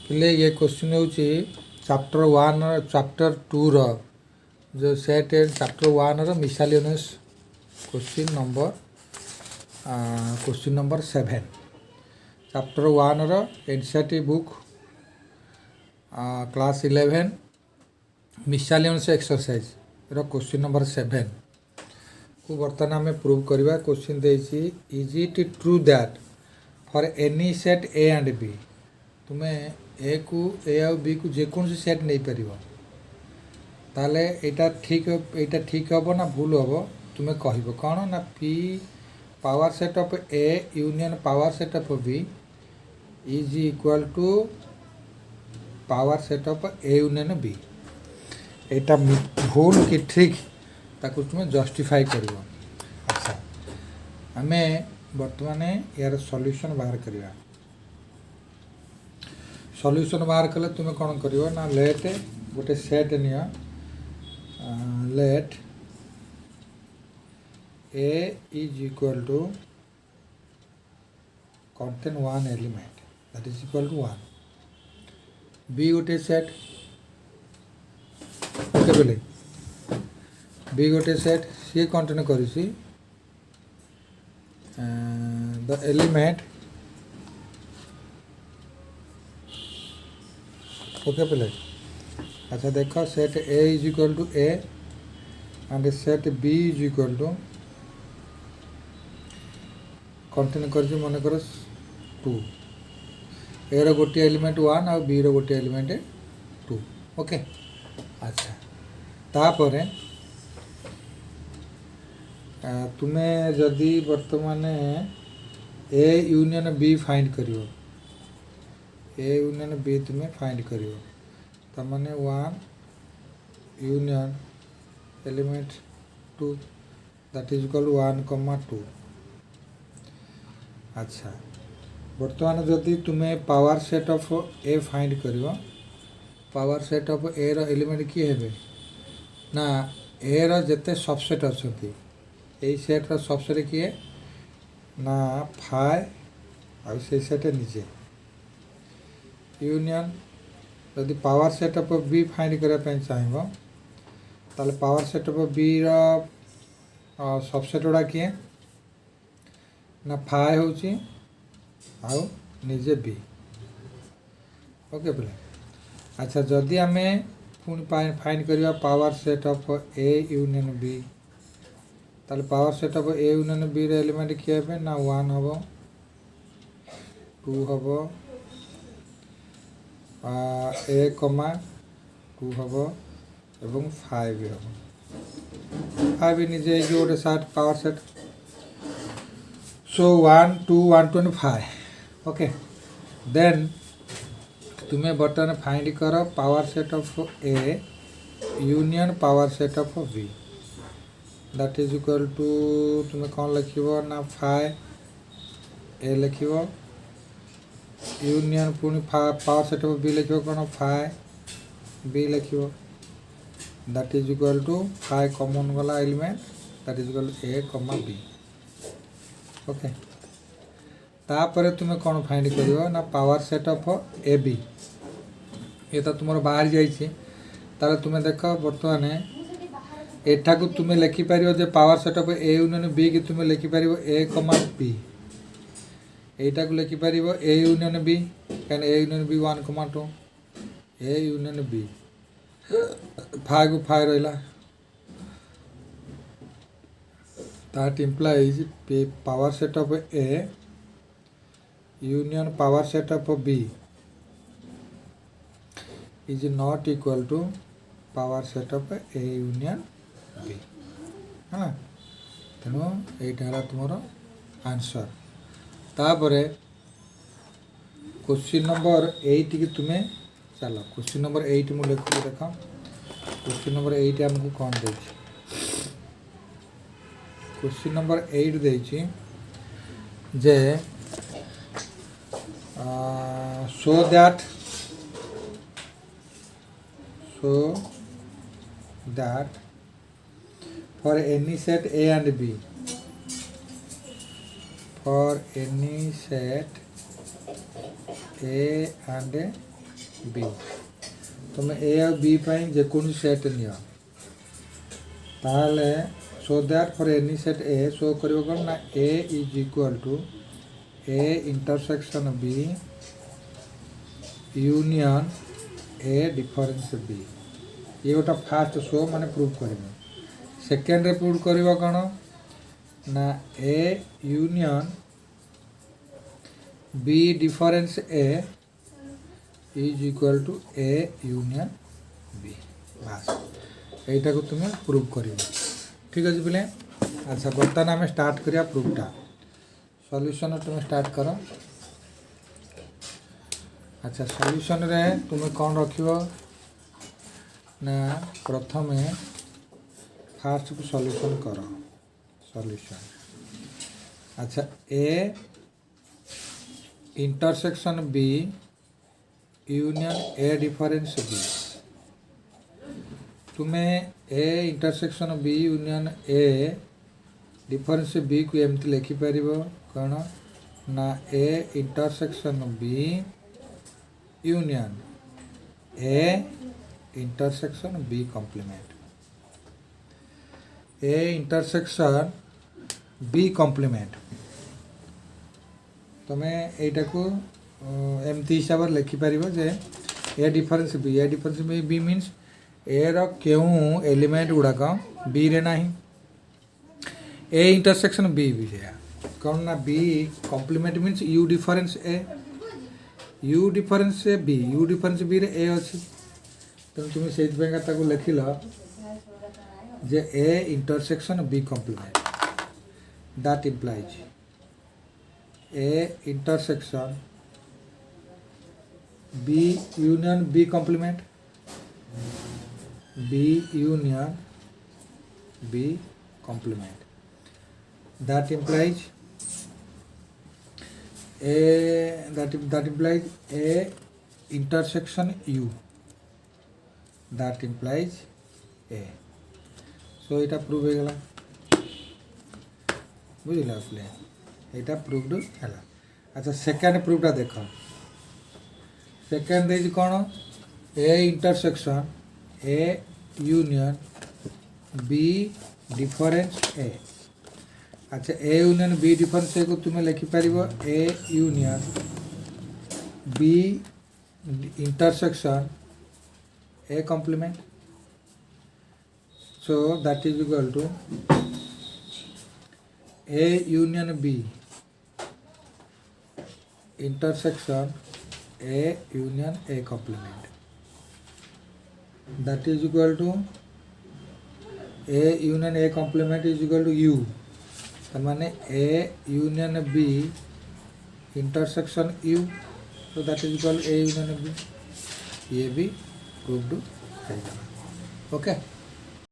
इसलिए ये क्वेश्चन हो चैप्टर 1 चैप्टर 2 रो जो सेट एंड चैप्टर 1 रो मिसलेनियस क्वेश्चन नंबर 7 चैप्टर 1 रो NCERT book class 11 miscellaneous exercise रो क्वेश्चन नंबर 7 को बर्तमान आम प्रूव करवा क्वेश्चन देछि is it true that for any set A and B तुम्हें ए को ए और बी को जेकोसी सेट नहीं पार ताले एटा ठीक हम ना भूल हम तुम्हें कह कौन ना P power set of A union power set of B is equal to power set of A union B एटा भूल कि ठीक ताकू तुम्हें जस्टिफाई कर। अच्छा आम बर्तमान यार सॉल्यूशन बाहर करवा सॉल्यूशन बाहर कले तुम्हें कौन कर ना लेट गोटे सेट निया let A is equal to contain one element that is equal to 1 B गोटे सेट ओके बोले बी गोटे सेट सी कंटेन कर द एलिमेंट ओके पहले। अच्छा देखो set A is equal to A and set B is equal to contain कर मन कर 2 ए रो गोटे एलिमेंट 1 और बी रो गोटे एलिमेंट 2 ओके। अच्छा तापर तुम्हें जदि बर्तमान ए यूनियन बी फाइंड करियो ए यूनियन बी तुम्हें फाइंड करियो तो माने 1 union element 2 that is equal 1,2। अच्छा बर्तमान जदि तुम्हें power set of A find करियो पावर सेट ऑफ ए रो एलिमेंट किए हेबे ना ए रो जते सबसेट अछंती ए सेट रो सबसेट किए ना फाइ आ से सेट निजे यूनियन यदि power set of B find करने चाहिए ताले power set of B row subset गुड़ा किए ना फाइ होची आउ निजे बी ओके बोले। अच्छा जदि आम पुणी फाइंड करवा power set of A union B ताले power set of A union B रो एलिमेंट किए हेबे ना 1 हबो 2 हबो ए कमा 2 हबो एवं 5 हबो 5 निजे गोटे सात power set so 1 2 1 2 5 okay. Then तुम्हें बर्तमान फाइंड कर power set of A union power set of B that is equal to तुम्हें कौन लिखो ना 5 ए लिखो यूनियन पुणी पावर सेट ऑफ बी लिखो कौन 5 बी लिखो that is equal to 5 common गला element that is equal A comma B okay. तापर तुम्हें कौन फाइंड करियो ना power set of A B ये तो तुम बाहर जाइए तार तुम्हें देख बर्तमान एठा को तुम्हें लिखिपार जे power set of A union B कि तुम्हें लिखिपार ए कमा बी एटा को लिखिपार A union B can A union B 1,2 A union B 5 को 5 रहा that implies power set of A union power set of B is not equal to power set of A union B है तेणु यहाँ तुम answer. तापर question number 8 की तुम्हें चलो क्वेश्चन नंबर 8 मुझे लिखू देख क्वेश्चन नंबर 8 आमको कौन दे क्वेश्चन नंबर 8 देछि जे so that for any set A and B for any set A and B तुम ए और बी पाई जेकोनी सेट नियो ताहले so that for any set A show करिवो कोन ना A is equal to A intersection B union A difference B ये गोटा फास्ट शो माने प्रूव करिवो सेकेंड रे प्रूव करिवो कोन ना A union B difference A is equal to A union B बस এইটা को তুমি प्रूव करिवो ठीक अछि पिले अच्छा बर्तमान आम स्टार्ट करिया प्रूफटा सॉल्यूशन तुम स्टार्ट करो अच्छा सॉल्यूशन रे तुम कौन रखिबो ना प्रथम फास्ट को सॉल्यूशन करो सॉल्यूशन अच्छा A intersection B union A difference B तुम्हें A intersection B union A difference B को एमती लिखिपर कौन ना A intersection B union A intersection B complement A intersection B complement तुम्हें यहीटा को एमती हिसाब से लिखिपर जे A difference B means A रो क्यों एलिमेंट गुड़ाक बी रे नाही ए इंटरसेक्शन बी भी है कौन ना B complement means U difference A B U difference B रे ए अच्छी तेणु तुम से लिखिल जे A intersection B complement that implies A intersection B union B complement B union B complement that implies that implies A intersection U that implies A so এটা prove হয়ে গেল বুঝলে আপনি এটা proved হলা আচ্ছা সেকেন্ড প্রুফটা দেখো সেকেন্ড দেইছি কোন A intersection A union B difference A अच्छा A union B difference A को तुम्हें लिखिपर A union B intersection A complement so that is equal to A union B intersection A union A complement that is equal to A union A complement is equal to U तो माने A union B intersection U so that is equal to A union B ये भी proved है okay